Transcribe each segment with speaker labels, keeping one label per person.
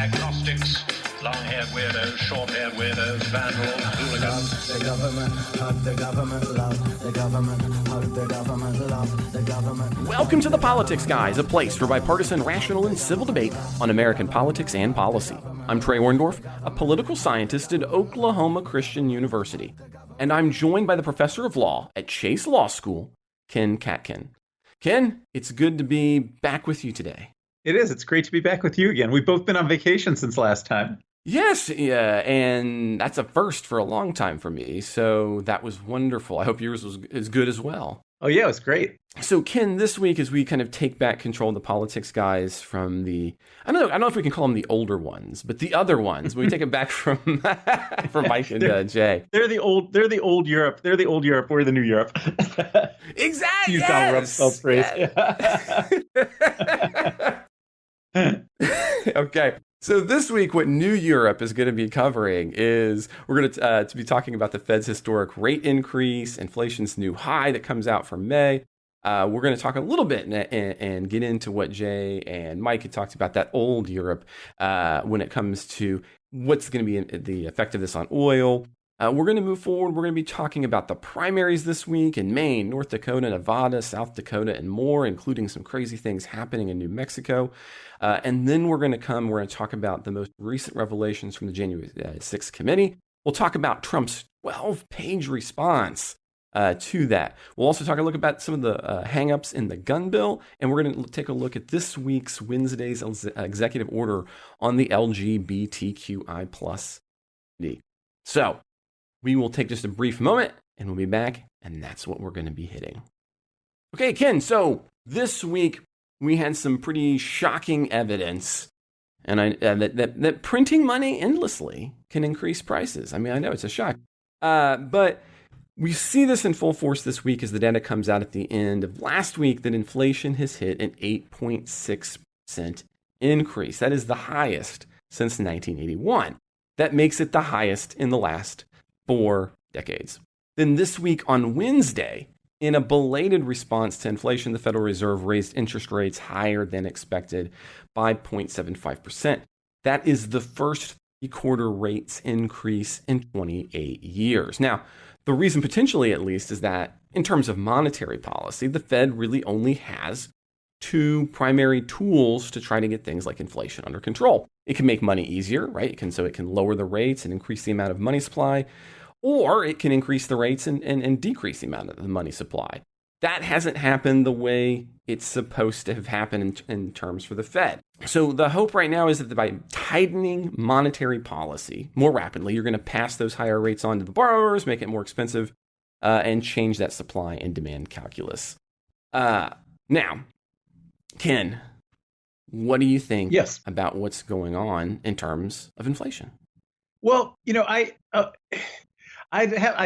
Speaker 1: agnostics, long-haired weirdos, short-haired weirdos, vandals, hooligans.
Speaker 2: The government, hug the government, love the government, hug the government, love the government.
Speaker 3: Welcome to The Politics Guys, a place for bipartisan, rational, and civil debate on American politics and policy. I'm Trey Orndorff, a political scientist at Oklahoma Christian University, and I'm joined by the professor of law at Chase Law School, Ken Katkin. Ken, it's good to be back with you today.
Speaker 4: It is. It's great to be back with you again. We've both been on vacation since last time.
Speaker 3: Yes, yeah, and that's a first for a long time for me, so that was wonderful. I hope yours was as good as well.
Speaker 4: Oh, yeah, it was great.
Speaker 3: So, Ken, this week, as we kind of take back control of the politics guys from I don't know if we can call them the older ones, but the other ones, we take it back from Mike and Jay.
Speaker 4: They're the old Europe. They're the old Europe. We're the new Europe.
Speaker 3: Exactly.
Speaker 4: Use Donald Rumsfeld's phrase.
Speaker 3: Okay. So this week, what New Europe is going to be covering is we're going to be talking about the Fed's historic rate increase, inflation's new high that comes out for May. We're going to talk a little bit and get into what Jay and Mike had talked about, that old Europe, when it comes to what's going to be the effect of this on oil. We're going to move forward. We're going to be talking about the primaries this week in Maine, North Dakota, Nevada, South Dakota, and more, including some crazy things happening in New Mexico. And then we're going to talk about the most recent revelations from the January 6th committee. We'll talk about Trump's 12-page response to that. We'll also look about some of the hangups in the gun bill, and we're going to take a look at this week's Wednesday's executive order on the LGBTQI plus D. So we will take just a brief moment, and we'll be back, and that's what we're going to be hitting. Okay, Ken, so this week we had some pretty shocking evidence that printing money endlessly can increase prices. I mean, I know it's a shock, but we see this in full force this week as the data comes out at the end of last week that inflation has hit an 8.6% increase. That is the highest since 1981. That makes it the highest in the last 4 decades. Then this week on Wednesday, in a belated response to inflation, the Federal Reserve raised interest rates higher than expected by 0.75%. That is the first three-quarter rates increase in 28 years. Now, the reason potentially at least is that in terms of monetary policy, the Fed really only has 2 primary tools to try to get things like inflation under control. It can make money easier, right? It can lower the rates and increase the amount of money supply, or it can increase the rates and decrease the amount of the money supply. That hasn't happened the way it's supposed to have happened in terms for the Fed. So the hope right now is that by tightening monetary policy more rapidly, you're going to pass those higher rates on to the borrowers, make it more expensive, and change that supply and demand calculus. Now, Ken, what do you think about what's going on in terms of inflation?
Speaker 4: Well, I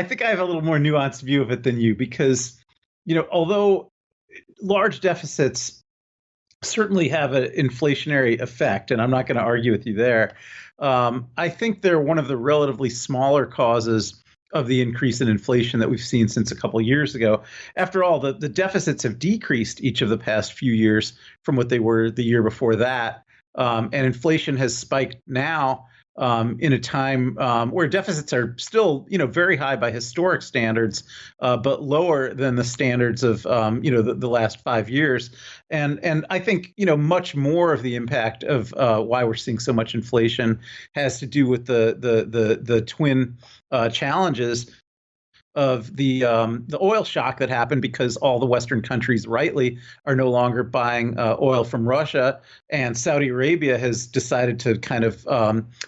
Speaker 4: think I have a little more nuanced view of it than you because, although large deficits certainly have an inflationary effect, and I'm not going to argue with you there, I think they're one of the relatively smaller causes of the increase in inflation that we've seen since a couple of years ago. After all, the deficits have decreased each of the past few years from what they were the year before that. And inflation has spiked now in a time where deficits are still, very high by historic standards, but lower than the standards of, the last 5 years. And I think, much more of the impact of why we're seeing so much inflation has to do with the twin challenges of the oil shock that happened because all the Western countries rightly are no longer buying oil from Russia, and Saudi Arabia has decided to kind of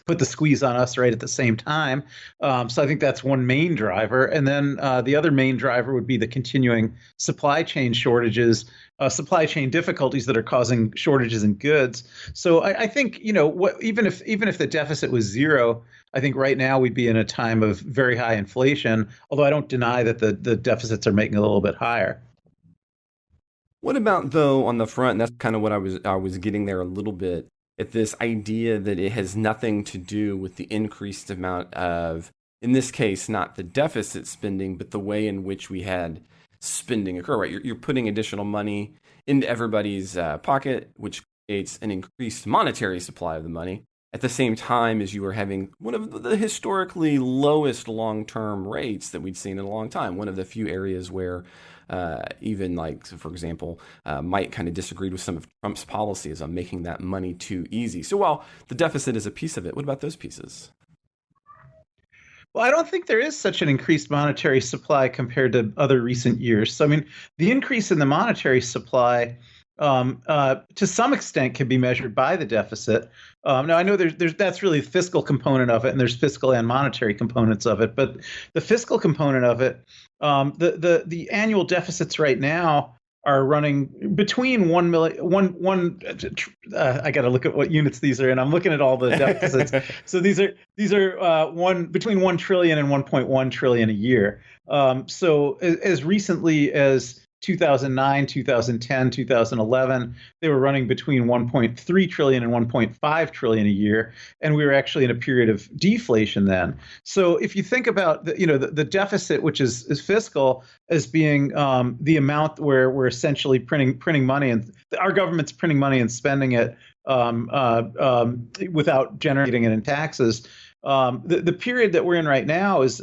Speaker 4: put the squeeze on us right at the same time. So I think that's one main driver. And then the other main driver would be the continuing supply chain shortages, supply chain difficulties that are causing shortages in goods. So I think, even if the deficit was zero, I think right now we'd be in a time of very high inflation, although I don't deny that the deficits are making it a little bit higher.
Speaker 3: What about, though, on the front, and that's kind of what I was getting there a little bit, at this idea that it has nothing to do with the increased amount of, in this case, not the deficit spending, but the way in which we had spending occur, right? You're putting additional money into everybody's pocket, which creates an increased monetary supply of the money. at the same time as you were having one of the historically lowest long-term rates that we'd seen in a long time. One of the few areas where even like, for example, might kind of disagreed with some of Trump's policies on making that money too easy. So while the deficit is a piece of it, what about those pieces?
Speaker 4: Well, I don't think there is such an increased monetary supply compared to other recent years. So, I mean, the increase in the monetary supply, to some extent, can be measured by the deficit. Now, I know there's that's really the fiscal component of it, and there's fiscal and monetary components of it. But the fiscal component of it, the annual deficits right now are running between 1 million, I got to look at what units these are in. I'm looking at all the deficits. So these are between 1 trillion and 1.1 trillion a year. So as recently as 2009, 2010, 2011, they were running between 1.3 trillion and 1.5 trillion a year, and we were actually in a period of deflation then. So if you think about the deficit, which is fiscal, as being the amount where we're essentially printing money, and our government's printing money and spending it without generating it in taxes. The period that we're in right now is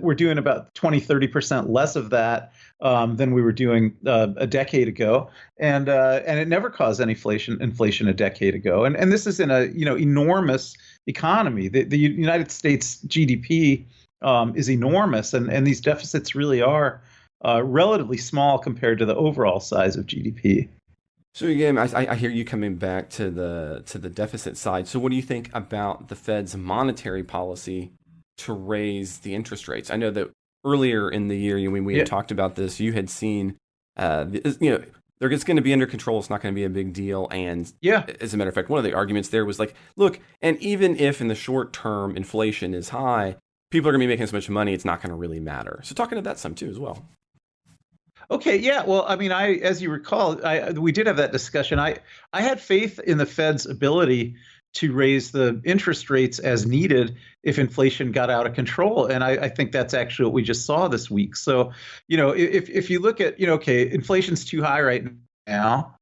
Speaker 4: we're doing about 20-30% less of that than we were doing a decade ago, and it never caused any inflation a decade ago. And this is in a enormous economy. The United States GDP is enormous, and these deficits really are relatively small compared to the overall size of GDP.
Speaker 3: So again, I hear you coming back to the deficit side. So what do you think about the Fed's monetary policy to raise the interest rates? I know that earlier in the year, when we had talked about this, you had seen, it's going to be under control. It's not going to be a big deal. And as a matter of fact, one of the arguments there was like, look, and even if in the short term inflation is high, people are going to be making so much money, it's not going to really matter. So talking to that some too as well.
Speaker 4: Okay, yeah. Well, I mean, as you recall, we did have that discussion. I had faith in the Fed's ability to raise the interest rates as needed if inflation got out of control, and I think that's actually what we just saw this week. So, if you look at, okay, inflation's too high right now,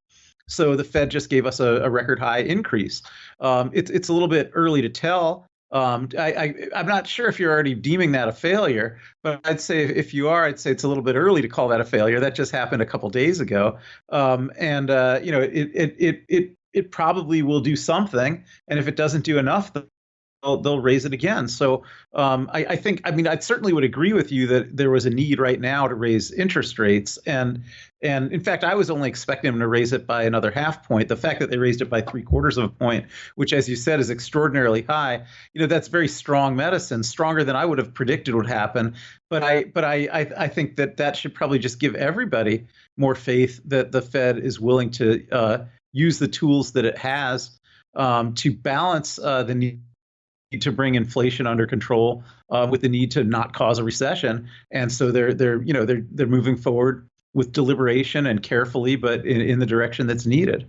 Speaker 4: so the Fed just gave us a record high increase. It's a little bit early to tell. I'm not sure if you're already deeming that a failure, but I'd say if you are, I'd say it's a little bit early to call that a failure. That just happened a couple days ago, it probably will do something, and if it doesn't do enough, they'll raise it again. So I think, I certainly would agree with you that there was a need right now to raise interest rates. And in fact, I was only expecting them to raise it by another half point. The fact that they raised it by 3/4 of a point, which, as you said, is extraordinarily high, that's very strong medicine, stronger than I would have predicted would happen. But I think that should probably just give everybody more faith that the Fed is willing to use the tools that it has to balance the need to bring inflation under control with the need to not cause a recession. And so they're moving forward with deliberation and carefully, but in the direction that's needed.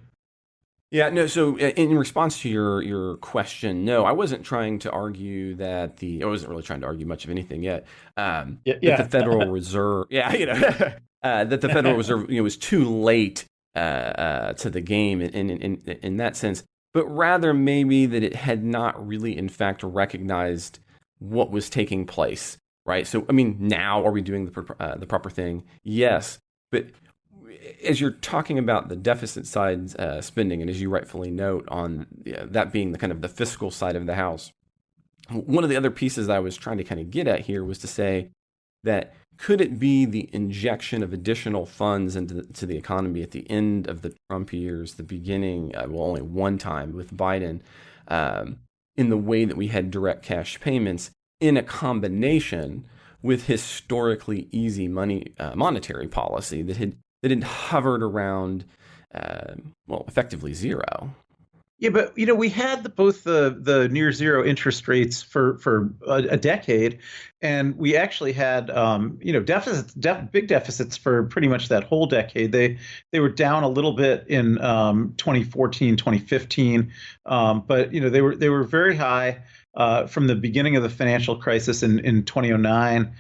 Speaker 3: Yeah, no. So in response to your question, no, I wasn't trying to argue that I wasn't really trying to argue much of anything yet. That the Federal Reserve, that the Federal Reserve, was too late to the game in that sense, but rather maybe that it had not really, in fact, recognized what was taking place, right? So, I mean, now are we doing the proper thing? Yes, but as you're talking about the deficit side spending, and as you rightfully note on that being the kind of the fiscal side of the house, one of the other pieces that I was trying to kind of get at here was to say that could it be the injection of additional funds into the economy at the end of the Trump years, the beginning, only one time with Biden, in the way that we had direct cash payments in a combination with historically easy monetary policy that had hovered around, effectively zero.
Speaker 4: Yeah, but we had both the near zero interest rates for a decade, and we actually had deficits, big deficits for pretty much that whole decade. They were down a little bit in 2014, 2015, but they were very high from the beginning of the financial crisis in 2009,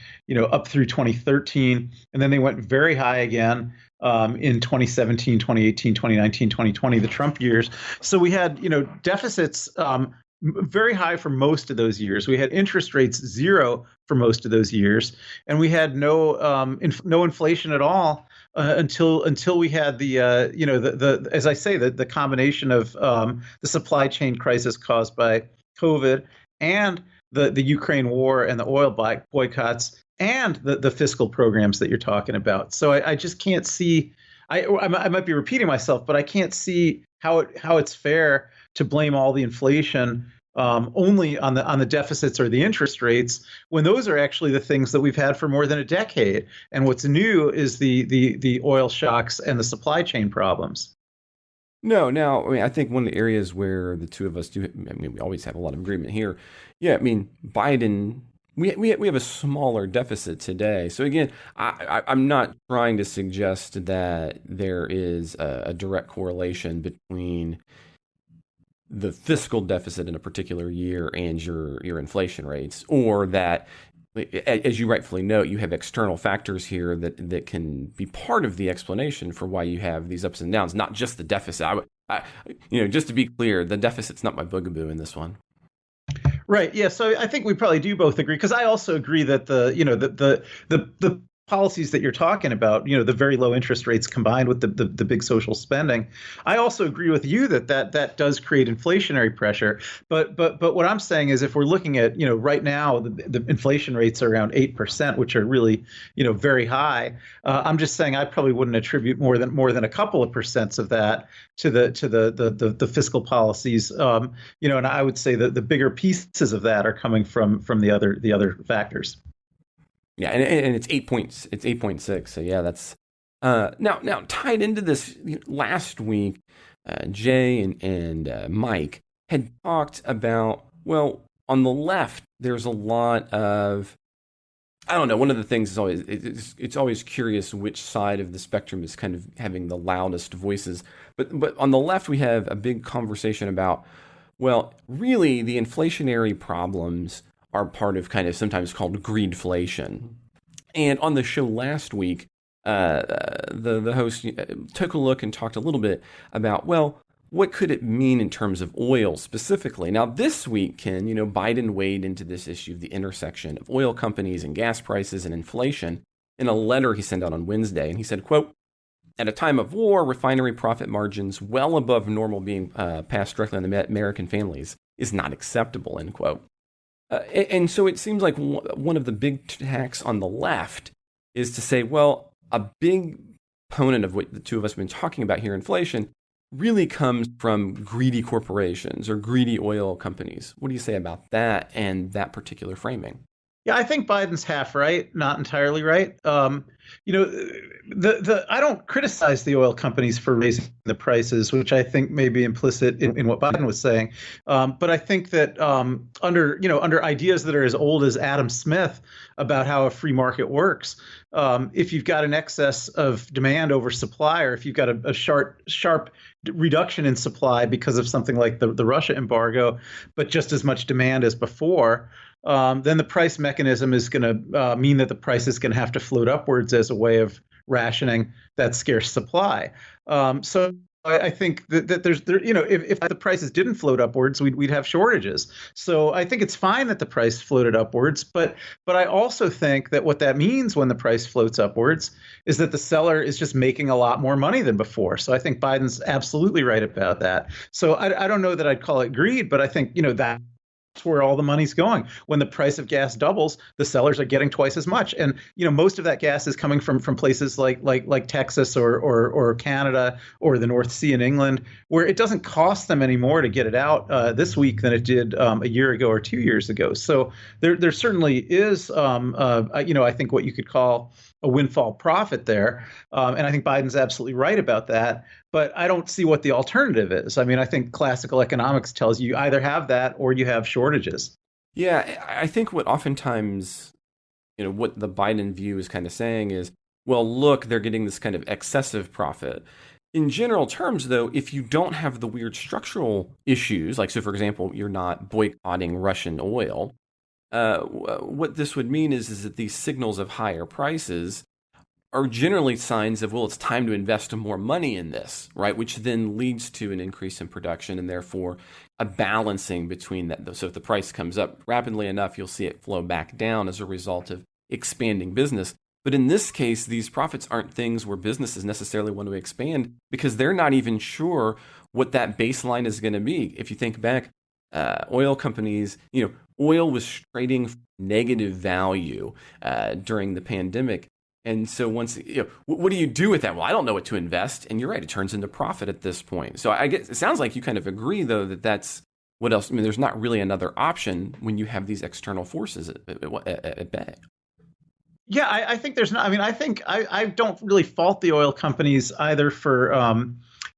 Speaker 4: up through 2013, and then they went very high again in 2017, 2018, 2019, 2020, the Trump years. So we had, deficits very high for most of those years. We had interest rates zero for most of those years, and we had no inflation at all until we had the as I say, the combination of the supply chain crisis caused by COVID and the Ukraine war and the oil boycotts and the fiscal programs that you're talking about. So I just can't see. I might be repeating myself, but I can't see how it's fair to blame all the inflation only on the deficits or the interest rates, when those are actually the things that we've had for more than a decade. And what's new is the oil shocks and the supply chain problems.
Speaker 3: No, now, I mean, I think one of the areas where the two of us do, I mean, we always have a lot of agreement here. Yeah, I mean, Biden, we have a smaller deficit today. So again, I'm not trying to suggest that there is a direct correlation between the fiscal deficit in a particular year and your inflation rates, or that, as you rightfully note, you have external factors here that can be part of the explanation for why you have these ups and downs, not just the deficit. Just to be clear, the deficit's not my bugaboo in this one.
Speaker 4: Right. Yeah. So I think we probably do both agree, because I also agree that the policies that you're talking about, the very low interest rates combined with the big social spending, I also agree with you that does create inflationary pressure. But what I'm saying is, if we're looking at, right now, the inflation rates are around 8%, which are really, very high. I'm just saying I probably wouldn't attribute more than a couple of percents of that to the fiscal policies. And I would say that the bigger pieces of that are coming from the other factors.
Speaker 3: Yeah, and it's 8 points. It's 8.6. So yeah, that's now tied into this. Last week, Jay and Mike had talked about, well, on the left, there's a lot of, I don't know. One of the things is always, it's always curious which side of the spectrum is kind of having the loudest voices. But on the left, we have a big conversation about, well, really the inflationary problems are part of kind of sometimes called greedflation. And on the show last week, the host took a look and talked a little bit about, well, what could it mean in terms of oil specifically? Now, this week, Ken, Biden weighed into this issue of the intersection of oil companies and gas prices and inflation in a letter he sent out on Wednesday. And he said, quote, "At a time of war, refinery profit margins well above normal being passed directly on the American families is not acceptable," end quote. And so it seems like one of the big attacks on the left is to say, well, a big component of what the two of us have been talking about here, inflation, really comes from greedy corporations or greedy oil companies. What do you say about that and that particular framing?
Speaker 4: Yeah, I think Biden's half right, not entirely right. I don't criticize the oil companies for raising the prices, which I think may be implicit in what Biden was saying. But I think that under ideas that are as old as Adam Smith about how a free market works, if you've got an excess of demand over supply, or if you've got a sharp reduction in supply because of something like the Russia embargo, but just as much demand as before, then the price mechanism is going to mean that the price is going to have to float upwards as a way of rationing that scarce supply. So I think that if the prices didn't float upwards, we'd have shortages. So I think it's fine that the price floated upwards, but I also think that what that means when the price floats upwards is that the seller is just making a lot more money than before. So I think Biden's absolutely right about that. So I don't know that I'd call it greed, but I think that's where all the money's going. When the price of gas doubles, the sellers are getting twice as much, and most of that gas is coming from places like Texas or Canada or the North Sea in England, where it doesn't cost them any more to get it out this week than it did a year ago or 2 years ago. So there certainly is I think what you could call a windfall profit there, and I think Biden's absolutely right about that. But I don't see what the alternative is. I mean, I think classical economics tells you either have that or you have shortages.
Speaker 3: Yeah, I think what oftentimes, what the Biden view is kind of saying is, well, look, they're getting this kind of excessive profit. In general terms, though, if you don't have the weird structural issues, like, so for example, you're not boycotting Russian oil, what this would mean is that these signals of higher prices are generally signs of, well, it's time to invest more money in this, right? Which then leads to an increase in production and therefore a balancing between that. So if the price comes up rapidly enough, you'll see it flow back down as a result of expanding business. But in this case, these profits aren't things where businesses necessarily want to expand because they're not even sure what that baseline is going to be. If you think back, oil companies, oil was trading negative value during the pandemic. And so once, what do you do with that? Well, I don't know what to invest. And you're right, it turns into profit at this point. So I guess it sounds like you kind of agree, though, that that's what else. I mean, there's not really another option when you have these external forces at bay.
Speaker 4: Yeah, I think there's not. I mean, I think I don't really fault the oil companies either for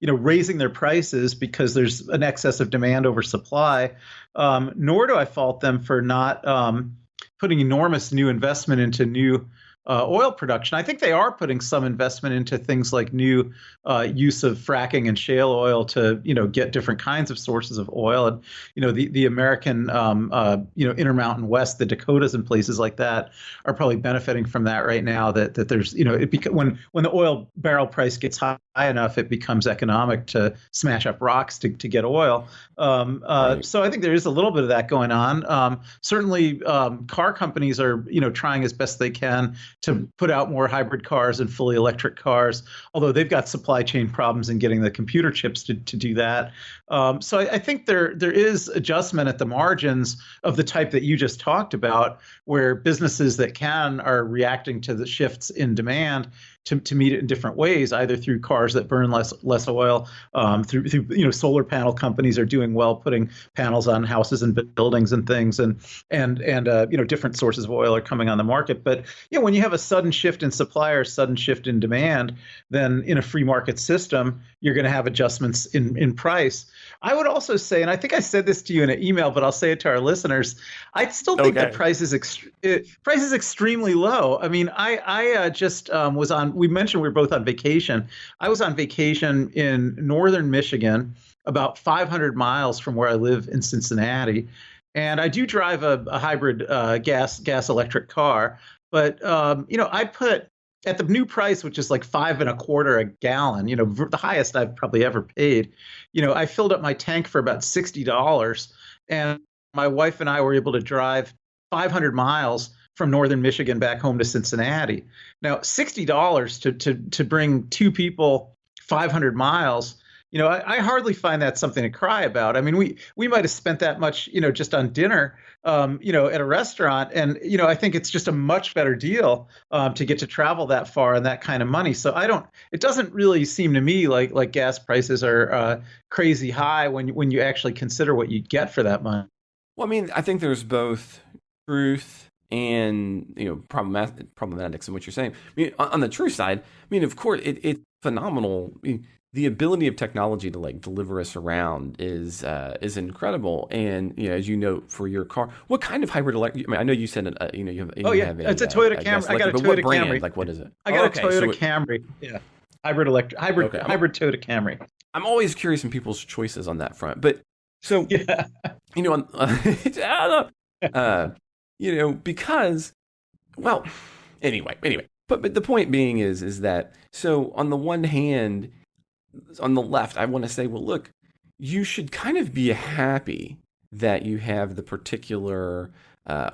Speaker 4: raising their prices because there's an excess of demand over supply, nor do I fault them for not putting enormous new investment into new oil production. I think they are putting some investment into things like new use of fracking and shale oil to get different kinds of sources of oil, and the American Intermountain West, the Dakotas and places like that are probably benefiting from that right now. That there's when the oil barrel price gets high enough, it becomes economic to smash up rocks to get oil. Right. So I think there is a little bit of that going on. Certainly, car companies are trying as best they can to put out more hybrid cars and fully electric cars, although they've got supply chain problems in getting the computer chips to do that. So I think there is adjustment at the margins of the type that you just talked about, where businesses that can are reacting to the shifts in demand to meet it in different ways, either through cars that burn less oil, through solar panel companies are doing well, putting panels on houses and buildings and things, and different sources of oil are coming on the market. But when you have a sudden shift in supply or sudden shift in demand, then in a free market system, you're going to have adjustments in price. I would also say, and I think I said this to you in an email, but I'll say it to our listeners, I still think the price is extremely low. I mean, I just was on. We mentioned we were both on vacation. I was on vacation in northern Michigan, about 500 miles from where I live in Cincinnati, and I do drive a hybrid gas electric car. But I put at the new price, which is like $5.25 a gallon, the highest I've probably ever paid. I filled up my tank for about $60, and my wife and I were able to drive 500 miles from northern Michigan back home to Cincinnati. Now, $60 to bring two people 500 miles. I hardly find that something to cry about. I mean, we might have spent that much, just on dinner, at a restaurant. And, I think it's just a much better deal to get to travel that far and that kind of money. So it doesn't really seem to me like gas prices are crazy high when you actually consider what you get for that money.
Speaker 3: Well, I mean, I think there's both truth and problematics in what you're saying. I mean, on the true side, I mean, of course, it's phenomenal. I mean, the ability of technology to deliver us around is incredible. And as you know, for your car, what kind of hybrid electric? I mean, I know you said you have.
Speaker 4: It's a Toyota Camry. I got a Toyota Camry.
Speaker 3: Like, what is it?
Speaker 4: I got a Toyota Camry. Yeah, hybrid Toyota Camry.
Speaker 3: I'm always curious in people's choices on that front, but so yeah, I don't know. Because, well, anyway. But the point being is that, so on the one hand, on the left, I want to say, well, look, you should kind of be happy that you have the particular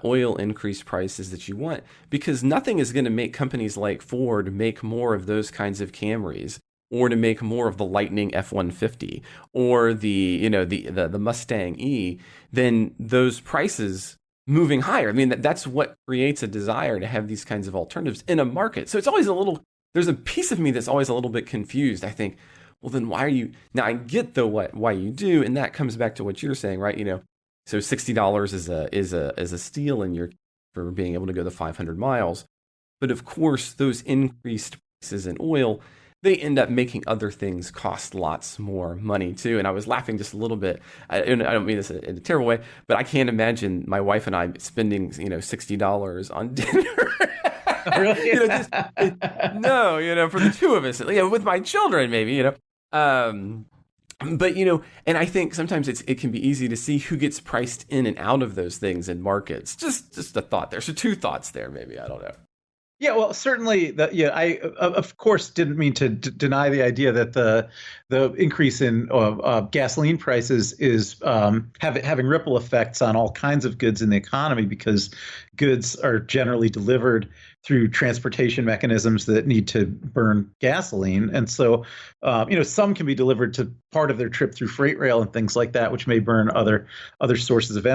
Speaker 3: oil increase prices that you want, because nothing is going to make companies like Ford make more of those kinds of Camrys, or to make more of the Lightning F-150 or the Mustang E than those prices moving higher. I mean, that's what creates a desire to have these kinds of alternatives in a market. So it's always there's a piece of me that's always a little bit confused. I think, well, then why are you, now I get why you do, and that comes back to what you're saying, right? So $60 is a steal for being able to go the 500 miles. But of course, those increased prices in oil, they end up making other things cost lots more money too. And I was laughing just a little bit. I don't mean this in a terrible way, but I can't imagine my wife and I spending $60 on dinner.
Speaker 4: Really?
Speaker 3: No, for the two of us, with my children maybe, but and I think sometimes it can be easy to see who gets priced in and out of those things in markets. Just a thought there. So two thoughts there, maybe, I don't know.
Speaker 4: Yeah, well, certainly. I of course didn't mean to deny the idea that the increase in gasoline prices is having ripple effects on all kinds of goods in the economy because goods are generally delivered through transportation mechanisms that need to burn gasoline, and so some can be delivered to part of their trip through freight rail and things like that, which may burn other sources of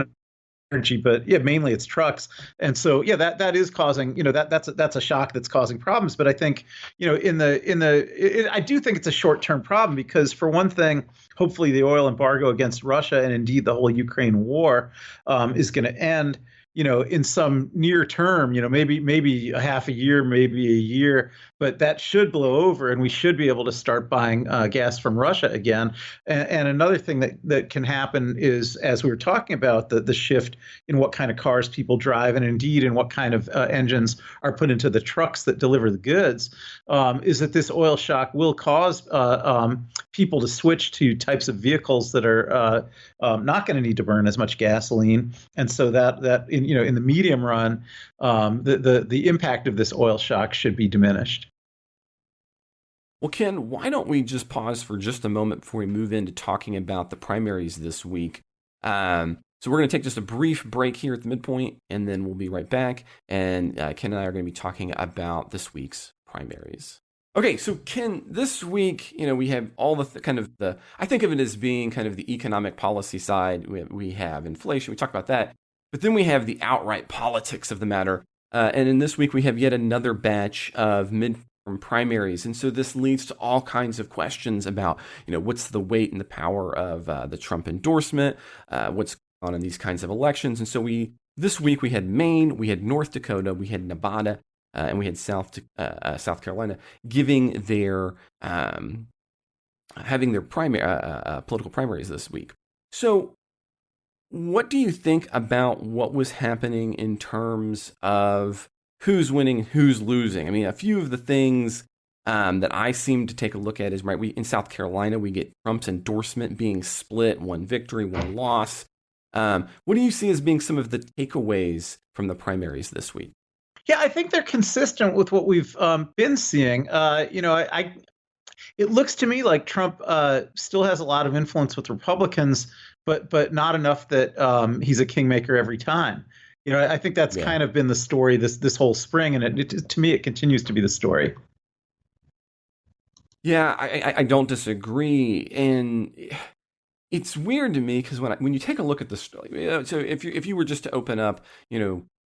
Speaker 4: energy, but yeah, mainly it's trucks. And so yeah, that is causing, that's a shock that's causing problems. But I think, I do think it's a short-term problem because for one thing, hopefully the oil embargo against Russia and indeed the whole Ukraine war is going to end, in some near term, maybe a half a year, maybe a year, but that should blow over and we should be able to start buying gas from Russia again. And another thing that can happen is, as we were talking about, the shift in what kind of cars people drive and indeed in what kind of engines are put into the trucks that deliver the goods, is that this oil shock will cause people to switch to types of vehicles that are not going to need to burn as much gasoline. And so that in the medium run, the impact of this oil shock should be diminished.
Speaker 3: Well, Ken, why don't we just pause for just a moment before we move into talking about the primaries this week? So we're going to take just a brief break here at the midpoint, and then we'll be right back. And Ken and I are going to be talking about this week's primaries. Okay, so Ken, this week, we have all the I think of it as being kind of the economic policy side. We have inflation. We talk about that, but then we have the outright politics of the matter. And in this week, we have yet another batch of midterm primaries. And so this leads to all kinds of questions about, what's the weight and the power of the Trump endorsement, what's on in these kinds of elections. And so this week we had Maine, we had North Dakota, we had Nevada, and we had South Carolina giving their having their primary political primaries this week. So what do you think about what was happening in terms of who's winning and who's losing? I mean, a few of the things that I seem to take a look at is, right, in South Carolina, we get Trump's endorsement being split, one victory, one loss. What do you see as being some of the takeaways from the primaries this week?
Speaker 4: Yeah, I think they're consistent with what we've been seeing. It looks to me like Trump still has a lot of influence with Republicans, but not enough that he's a kingmaker every time. I think that's kind of been the story this whole spring, and to me, it continues to be the story.
Speaker 3: Yeah, I don't disagree, and it's weird to me because when you take a look at the story, so if you were just to open up,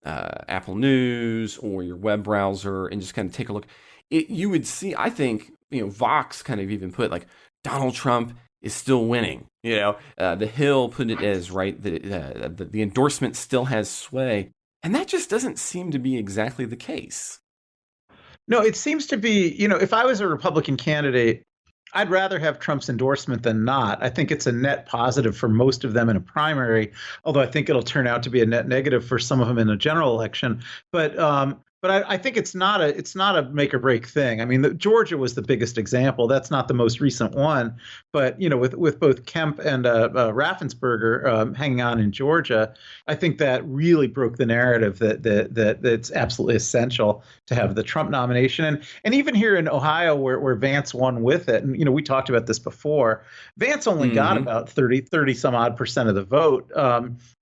Speaker 3: Apple News or your web browser and just kind of take a look, you would see, I think, Vox kind of even put like Donald Trump is still winning. The Hill put it as, right, the endorsement still has sway, and that just doesn't seem to be exactly the case.
Speaker 4: No, it seems to be, if I was a Republican candidate, I'd rather have Trump's endorsement than not. I think it's a net positive for most of them in a primary, although I think it'll turn out to be a net negative for some of them in a general election. But I think it's not a make or break thing. I mean, Georgia was the biggest example. That's not the most recent one, but with both Kemp and Raffensperger hanging on in Georgia, I think that really broke the narrative that it's absolutely essential to have the Trump nomination. And even here in Ohio, where Vance won with it, and we talked about this before, Vance only got about 30 some odd percent of the vote,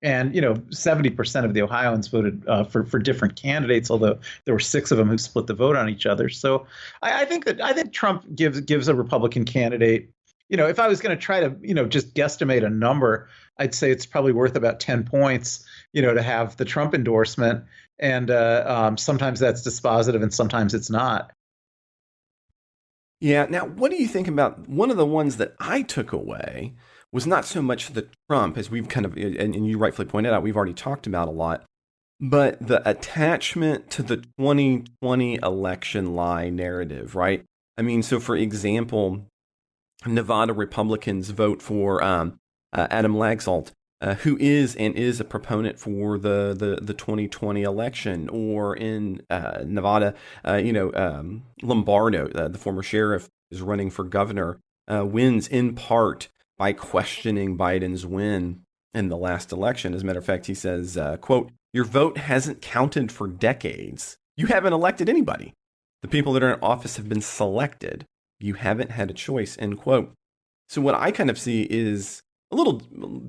Speaker 4: and 70% of the Ohioans voted for different candidates, although there were 6 of them who split the vote on each other. So I think Trump gives a Republican candidate, if I was going to try to, just guesstimate a number, I'd say it's probably worth about 10 points, to have the Trump endorsement. And sometimes that's dispositive and sometimes it's not.
Speaker 3: Yeah. Now, what do you think about one of the ones that I took away was not so much the Trump, as we've kind of, and you rightfully pointed out, we've already talked about a lot, but the attachment to the 2020 election lie narrative, right? I mean, so for example, Nevada Republicans vote for Adam Laxalt, who is a proponent for the 2020 election, or in Nevada, Lombardo, the former sheriff, is running for governor, wins in part by questioning Biden's win in the last election. As a matter of fact, he says, quote, "Your vote hasn't counted for decades. You haven't elected anybody. The people that are in office have been selected. You haven't had a choice, end quote. So what I kind of see is a little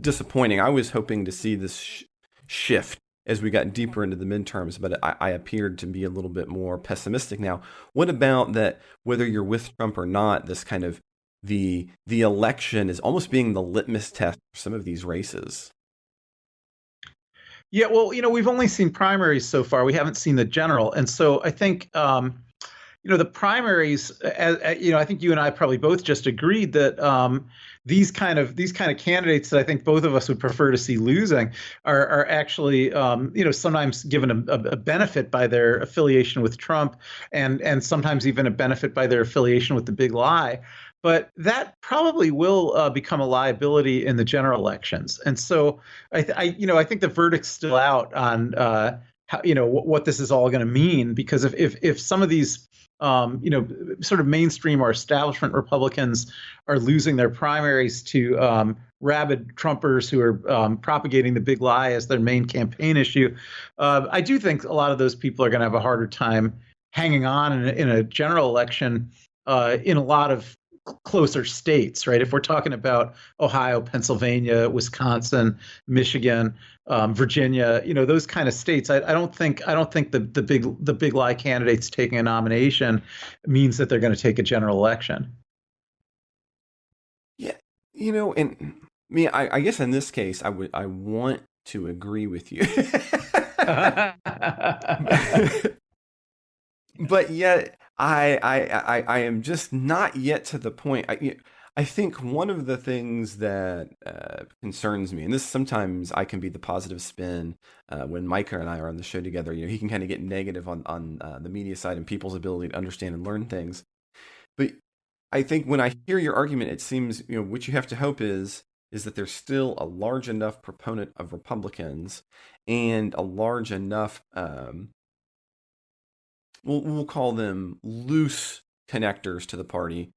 Speaker 3: disappointing. I was hoping to see this shift as we got deeper into the midterms, but I appeared to be a little bit more pessimistic now. What about that, whether you're with Trump or not, this kind of the election is almost being the litmus test for some of these races?
Speaker 4: Yeah, well, we've only seen primaries so far. We haven't seen the general, and so I think the primaries. I think you and I probably both just agreed that these kind of candidates that I think both of us would prefer to see losing are actually sometimes given a benefit by their affiliation with Trump, and sometimes even a benefit by their affiliation with the big lie. But that probably will become a liability in the general elections. And so I think the verdict's still out on what this is all going to mean, because if some of these sort of mainstream or establishment Republicans are losing their primaries to rabid Trumpers who are propagating the big lie as their main campaign issue, I do think a lot of those people are going to have a harder time hanging on in a general election in a lot of closer states, right? If we're talking about Ohio, Pennsylvania, Wisconsin, Michigan, Virginia, those kind of states, I don't think the big lie candidates taking a nomination means that they're going to take a general election.
Speaker 3: Yeah, and me, I guess in this case, I want to agree with you. But yet I am just not yet to the point. I think one of the things that concerns me, and this sometimes I can be the positive spin when Micah and I are on the show together. He can kind of get negative on the media side and people's ability to understand and learn things. But I think when I hear your argument, it seems what you have to hope is that there's still a large enough proponent of Republicans and a large enough we'll call them loose connectors to the party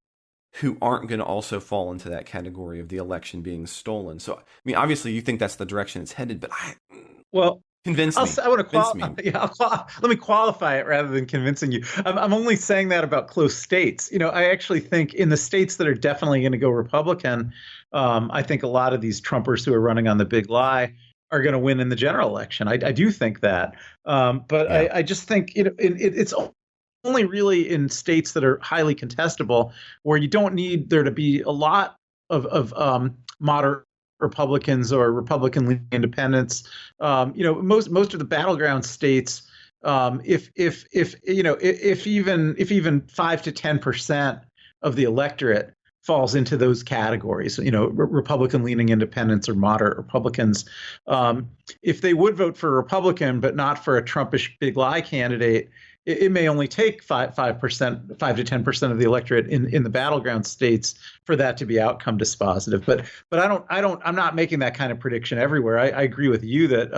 Speaker 3: who aren't going to also fall into that category of the election being stolen. So, I mean, obviously you think that's the direction it's headed, but
Speaker 4: well,
Speaker 3: convince me.
Speaker 4: I want to qualify. Yeah, let me qualify it rather than convincing you. I'm only saying that about close states. I actually think in the states that are definitely going to go Republican, I think a lot of these Trumpers who are running on the big lie are going to win in the general election. I do think that, but yeah. I just think it's only really in states that are highly contestable, where you don't need there to be a lot of moderate Republicans or Republican independents. Most of the battleground states, if even 5 to 10% of the electorate falls into those categories, Republican leaning independents or moderate Republicans, if they would vote for a Republican but not for a Trumpish big lie candidate, it may only take 5 to 10% of the electorate in the battleground states for that to be outcome dispositive. But I'm not making that kind of prediction everywhere. I agree with you that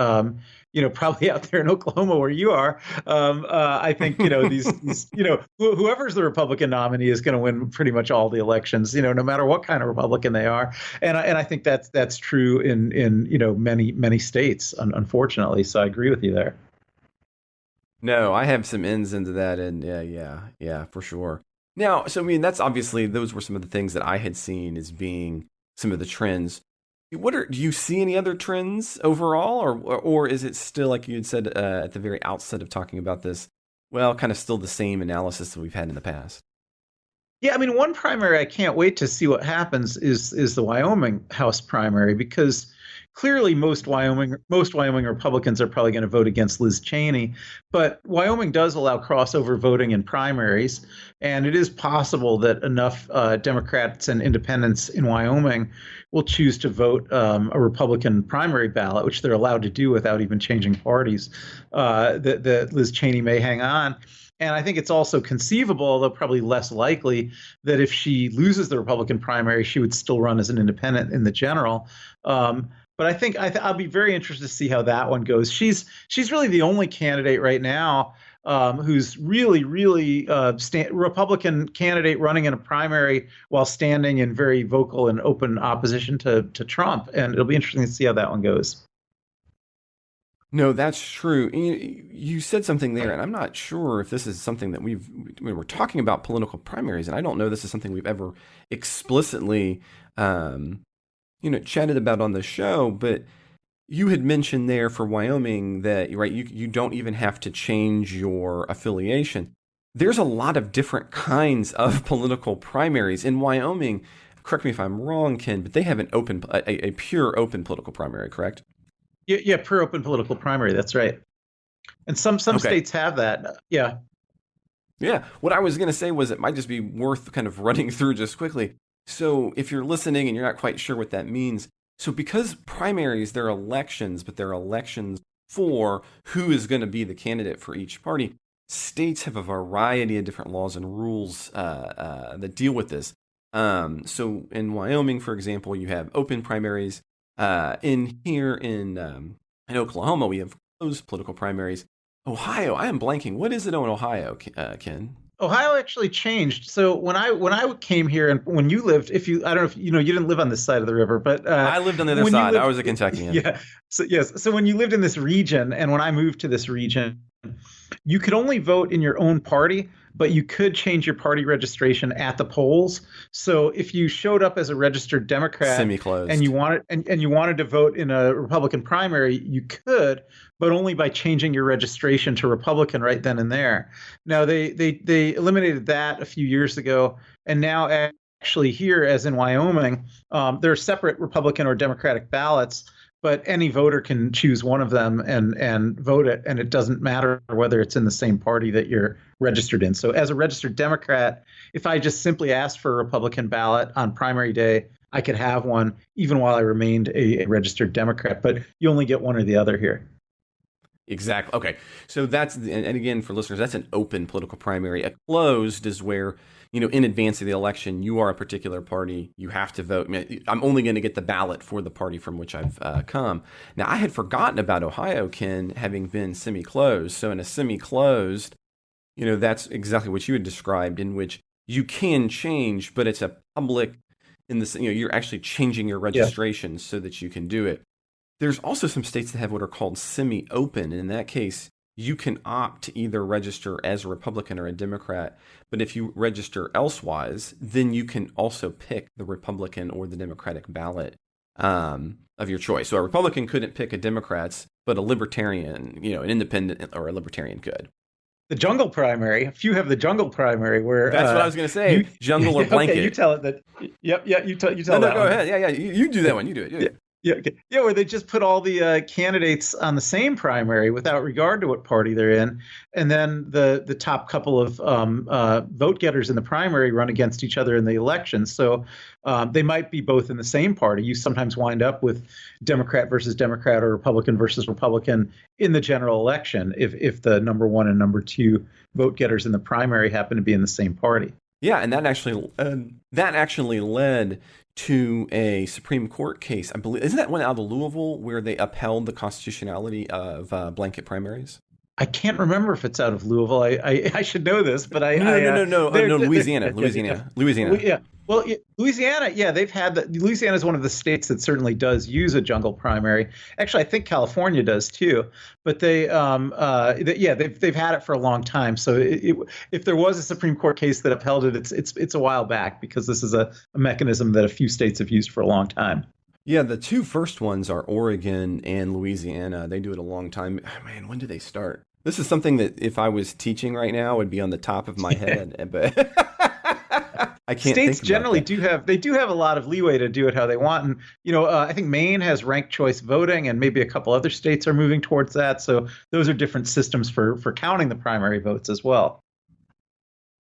Speaker 4: probably out there in Oklahoma where you are, I think these whoever's the Republican nominee is going to win pretty much all the elections, no matter what kind of Republican they are, and I think that's true in many states, unfortunately. So I agree with you there.
Speaker 3: No, I have some ins into that, and yeah, for sure. Now, so I mean, that's obviously those were some of the things that I had seen as being some of the trends. Do you see any other trends overall, or is it still, like you had said at the very outset of talking about this, well, kind of still the same analysis that we've had in the past?
Speaker 4: Yeah, I mean, one primary I can't wait to see what happens is the Wyoming House primary, because clearly most Wyoming Republicans are probably going to vote against Liz Cheney, but Wyoming does allow crossover voting in primaries, and it is possible that enough Democrats and independents in Wyoming will choose to vote a Republican primary ballot, which they're allowed to do without even changing parties, that Liz Cheney may hang on. And I think it's also conceivable, although probably less likely, that if she loses the Republican primary, she would still run as an independent in the general. But I think I'll be very interested to see how that one goes. She's really the only candidate right now who's really Republican candidate running in a primary while standing in very vocal and open opposition to Trump. And it'll be interesting to see how that one goes.
Speaker 3: No, that's true. You said something there, and I'm not sure if this is something that when we're talking about political primaries, and I don't know this is something we've ever explicitly, chatted about on the show, but you had mentioned there for Wyoming that, right, you don't even have to change your affiliation. There's a lot of different kinds of political primaries in Wyoming. Correct me if I'm wrong, Ken, but they have a pure open political primary, correct?
Speaker 4: Yeah, per open political primary. That's right. And some
Speaker 3: Okay.
Speaker 4: states have that. Yeah.
Speaker 3: Yeah. What I was going to say was it might just be worth kind of running through just quickly. So if you're listening and you're not quite sure what that means, so because primaries, they're elections, but they're elections for who is going to be the candidate for each party, states have a variety of different laws and rules that deal with this. So in Wyoming, for example, you have open primaries. In Oklahoma, we have closed political primaries. Ohio, I am blanking. What is it in Ohio, Ken?
Speaker 4: Ohio actually changed. So when I came here, and when you lived, I don't know if you didn't live on this side of the river, but
Speaker 3: I lived on the other side. I was a Kentuckian.
Speaker 4: Yeah. So yes. So when you lived in this region, and when I moved to this region, you could only vote in your own party, but you could change your party registration at the polls. So if you showed up as a registered Democrat
Speaker 3: Semi-closed.
Speaker 4: and you wanted to vote in a Republican primary, you could, but only by changing your registration to Republican right then and there. Now they eliminated that a few years ago, and now actually here, as in Wyoming, there are separate Republican or Democratic ballots. But any voter can choose one of them and vote it, and it doesn't matter whether it's in the same party that you're registered in. So as a registered Democrat, if I just simply asked for a Republican ballot on primary day, I could have one even while I remained a registered Democrat. But you only get one or the other here.
Speaker 3: Exactly. Okay. So and again, for listeners, that's an open political primary. A closed is where, in advance of the election, you are a particular party. You have to vote. I'm only going to get the ballot for the party from which I've come. Now, I had forgotten about Ohio, Ken, having been semi-closed. So in a semi-closed, that's exactly what you had described, in which you can change, but it's a public, you're actually changing your registration so that you can do it. There's also some states that have what are called semi-open, and in that case, you can opt to either register as a Republican or a Democrat, but if you register elsewise, then you can also pick the Republican or the Democratic ballot of your choice. So a Republican couldn't pick a Democrat's, but a Libertarian, an Independent or a Libertarian could.
Speaker 4: The jungle primary. A few have the jungle primary where
Speaker 3: that's what I was going to say. Jungle or blanket.
Speaker 4: Okay, you tell it that. Yep. You tell.
Speaker 3: No, go ahead. Yeah. You do that one. You do it. Yeah.
Speaker 4: Yeah, okay. Yeah, where they just put all the candidates on the same primary without regard to what party they're in, and then the top couple of vote getters in the primary run against each other in the election. So they might be both in the same party. You sometimes wind up with Democrat versus Democrat or Republican versus Republican in the general election if the number one and number two vote getters in the primary happen to be in the same party.
Speaker 3: Yeah, and that actually led to a Supreme Court case. I believe, isn't that one out of Louisville where they upheld the constitutionality of blanket primaries?
Speaker 4: I can't remember if it's out of Louisville. I should know this, but
Speaker 3: no, Louisiana.
Speaker 4: Yeah. Well, Louisiana, they've had that. Louisiana is one of the states that certainly does use a jungle primary. Actually, I think California does too. But they've had it for a long time. So if there was a Supreme Court case that upheld it, it's a while back, because this is a mechanism that a few states have used for a long time.
Speaker 3: Yeah, the two first ones are Oregon and Louisiana. They do it a long time. Man, when did they start? This is something that if I was teaching right now would be on the top of my head, but I can't.
Speaker 4: States generally do have a lot of leeway to do it how they want, and I think Maine has ranked choice voting, and maybe a couple other states are moving towards that. So those are different systems for counting the primary votes as well.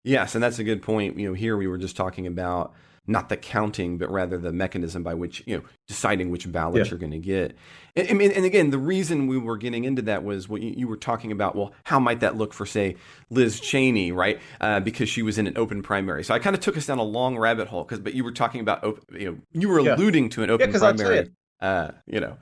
Speaker 3: Yes, and that's a good point. Here we were just talking about not the counting, but rather the mechanism by which, deciding which ballots you're going to get. And again, the reason we were getting into that was what you were talking about. Well, how might that look for, say, Liz Cheney, right? Because she was in an open primary. So I kind of took us down a long rabbit hole, but you were talking about, you were alluding to an open primary.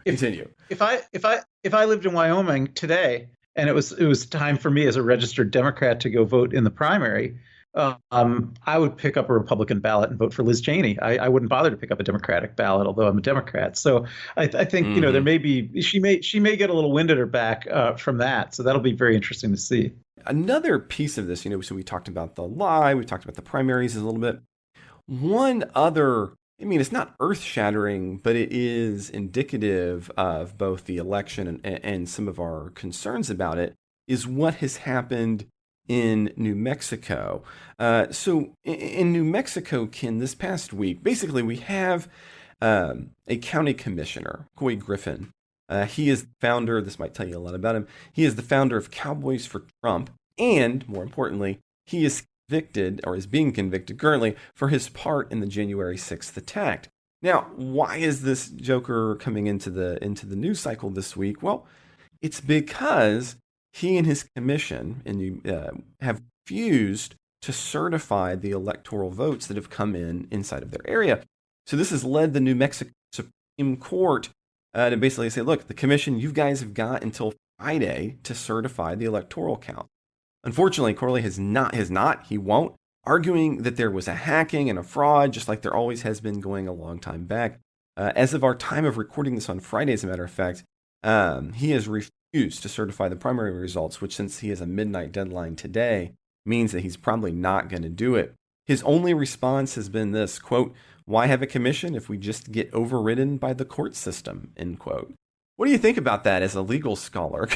Speaker 3: Continue.
Speaker 4: If I lived in Wyoming today and it was time for me as a registered Democrat to go vote in the primary, I would pick up a Republican ballot and vote for Liz Cheney. I wouldn't bother to pick up a Democratic ballot, although I'm a Democrat. So I think there may be she may get a little wind at her back from that. So that'll be very interesting to see.
Speaker 3: Another piece of this, so we talked about the lie, we talked about the primaries a little bit. One other, it's not earth-shattering, but it is indicative of both the election and some of our concerns about it, is what has happened in New Mexico. So in New Mexico, Ken, this past week, basically we have a county commissioner, Coy Griffin. He is the founder, this might tell you a lot about him, he is the founder of Cowboys for Trump, and more importantly, he is convicted, or is being convicted currently, for his part in the January 6th attack. Now, why is this joker coming into the news cycle this week? Well, it's because he and his commission have refused to certify the electoral votes that have come inside of their area. So this has led the New Mexico Supreme Court to basically say, look, the commission, you guys have got until Friday to certify the electoral count. Unfortunately, Corley has not, he won't, arguing that there was a hacking and a fraud, just like there always has been going a long time back. As of our time of recording this on Friday, as a matter of fact, he has refused to certify the primary results, which, since he has a midnight deadline today, means that he's probably not going to do it. His only response has been this, quote, "Why have a commission if we just get overridden by the court system," end quote. What do you think about that as a legal scholar?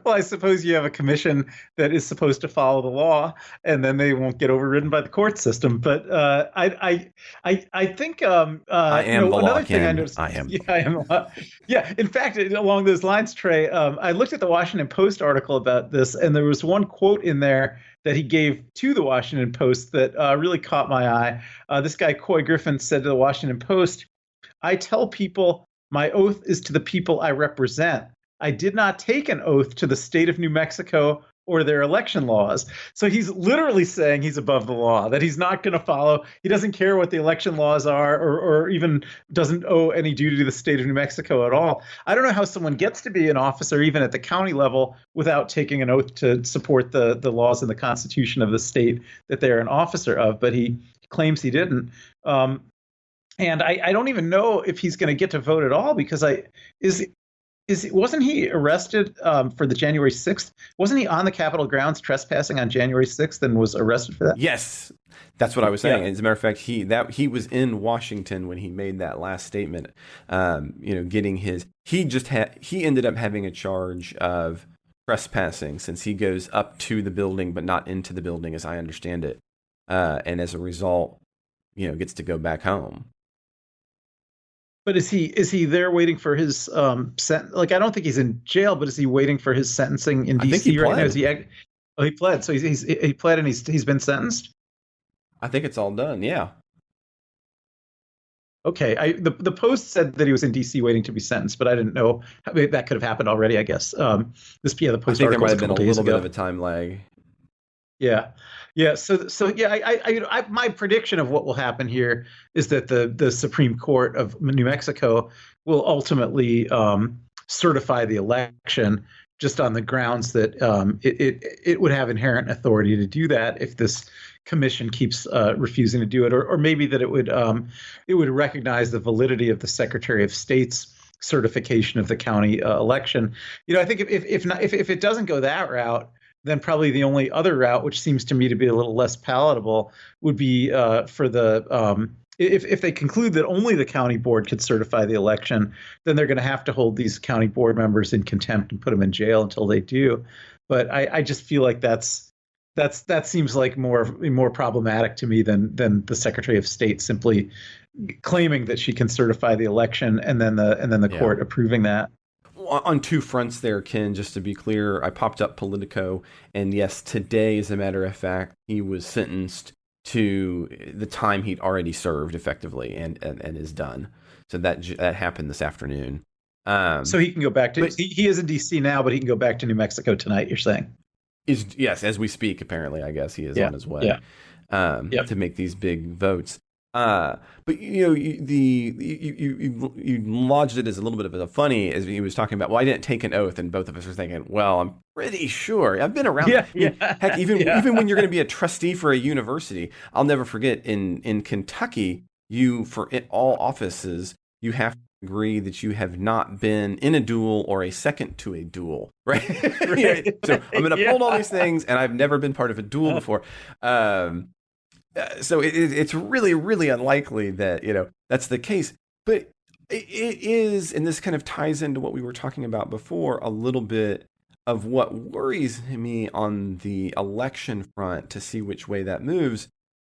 Speaker 4: Well, I suppose you have a commission that is supposed to follow the law, and then they won't get overridden by the court system. But I think
Speaker 3: I am the law, Ken.
Speaker 4: I noticed,
Speaker 3: I am.
Speaker 4: Yeah, I am the law. Yeah, in fact, along those lines, Trey, I looked at the Washington Post article about this, and there was one quote in there that he gave to the Washington Post that really caught my eye. This guy, Coy Griffin, said to the Washington Post, "I tell people my oath is to the people I represent. I did not take an oath to the state of New Mexico or their election laws." So he's literally saying he's above the law, that he's not going to follow. He doesn't care what the election laws are, or even doesn't owe any duty to the state of New Mexico at all. I don't know how someone gets to be an officer, even at the county level, without taking an oath to support the laws and the Constitution of the state that they're an officer of, but he claims he didn't. And I don't even know if he's going to get to vote at all, because wasn't he arrested for the January 6th? Wasn't he on the Capitol grounds trespassing on January 6th and was arrested for that?
Speaker 3: Yes, that's what I was saying.
Speaker 4: Yeah.
Speaker 3: As a matter of fact, he was in Washington when he made that last statement. Getting his he ended up having a charge of trespassing, since he goes up to the building but not into the building, as I understand it, and as a result, gets to go back home.
Speaker 4: But is he there waiting for his sentence? Like, I don't think he's in jail, but is he waiting for his sentencing in D.C. right now? He pled. So he pled and he's been sentenced?
Speaker 3: I think it's all done. Yeah.
Speaker 4: Okay. The Post said that he was in D.C. waiting to be sentenced, but I didn't know that could have happened already, I guess. The Post
Speaker 3: I think there might have been a little bit
Speaker 4: ago.
Speaker 3: of a time lag.
Speaker 4: Yeah. So yeah, my prediction of what will happen here is that the Supreme Court of New Mexico will ultimately certify the election, just on the grounds that it would have inherent authority to do that if this commission keeps refusing to do it, or maybe that it would recognize the validity of the Secretary of State's certification of the county election. I think if it doesn't go that route, then probably the only other route, which seems to me to be a little less palatable, would be for the if they conclude that only the county board could certify the election, then they're going to have to hold these county board members in contempt and put them in jail until they do. But I just feel like that seems like more problematic to me than the Secretary of State simply claiming that she can certify the election and then the court approving that.
Speaker 3: On two fronts there, Ken, just to be clear, I popped up Politico, and yes, today, as a matter of fact, he was sentenced to the time he'd already served effectively and is done. So that happened this afternoon.
Speaker 4: So he can go back to, he is in D.C. now, but he can go back to New Mexico tonight, you're saying?
Speaker 3: Yes, as we speak, apparently, I guess he is on his way to make these big votes. But you lodged it as a little bit of a funny, as he was talking about. Well, I didn't take an oath, and both of us were thinking, well, I'm pretty sure I've been around.
Speaker 4: Yeah,
Speaker 3: I mean,
Speaker 4: yeah,
Speaker 3: heck, even
Speaker 4: yeah.
Speaker 3: even when you're going to be a trustee for a university, I'll never forget in Kentucky, all offices you have to agree that you have not been in a duel or a second to a duel, right?
Speaker 4: Right.
Speaker 3: So I'm going to
Speaker 4: Yeah.
Speaker 3: uphold all these things, and I've never been part of a duel before. So it's really, really unlikely that, that's the case. But it is, and this kind of ties into what we were talking about before, a little bit of what worries me on the election front to see which way that moves.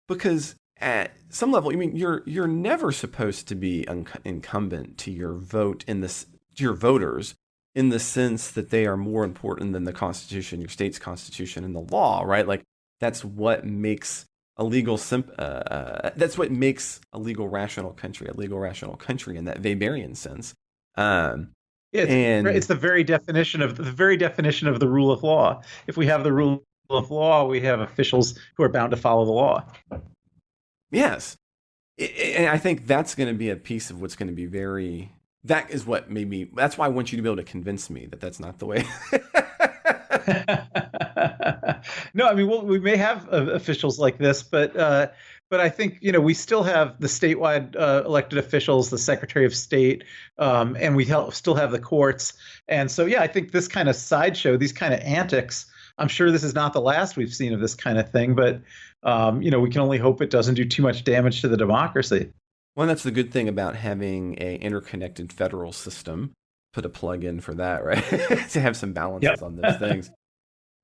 Speaker 3: Because at some level, I mean, you're never supposed to be incumbent to your vote to your voters in the sense that they are more important than the Constitution, your state's Constitution, and the law, right? Like that's what makes that's what makes a legal rational country in that Weberian sense.
Speaker 4: Yeah, it's
Speaker 3: And
Speaker 4: the very definition of the rule of law. If we have the rule of law, we have officials who are bound to follow the law.
Speaker 3: yes, and I think that's going to be a piece of what's going to be that is what made me, that's why I want you to be able to convince me that that's not the way.
Speaker 4: No, I mean, we may have officials like this, but I think we still have the statewide elected officials, the Secretary of State, and still have the courts. And so, yeah, I think this kind of sideshow, these kind of antics. I'm sure this is not the last we've seen of this kind of thing, but we can only hope it doesn't do too much damage to the democracy.
Speaker 3: Well, that's the good thing about having a interconnected federal system. Put a plug in for that, right? To have some balances on those things.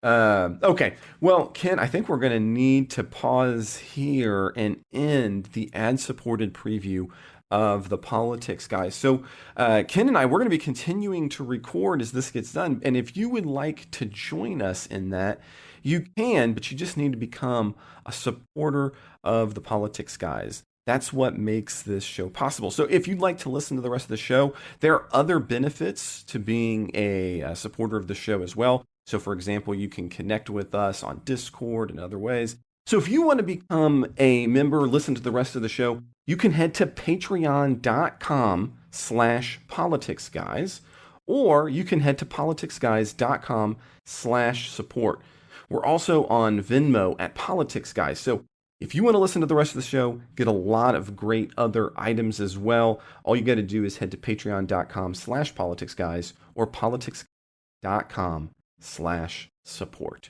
Speaker 3: Okay. Well, Ken, I think we're going to need to pause here and end the ad-supported preview of the Politics Guys. So Ken and I, we're going to be continuing to record as this gets done. And if you would like to join us in that, you can, but you just need to become a supporter of the Politics Guys. That's what makes this show possible. So if you'd like to listen to the rest of the show, there are other benefits to being a supporter of the show as well. So for example, you can connect with us on Discord and other ways. So if you want to become a member, listen to the rest of the show, you can head to patreon.com/politicsguys, or you can head to politicsguys.com/support. We're also on Venmo at Politics Guys. So if you want to listen to the rest of the show, get a lot of great other items as well, all you got to do is head to patreon.com/politicsguys or politics.com/support.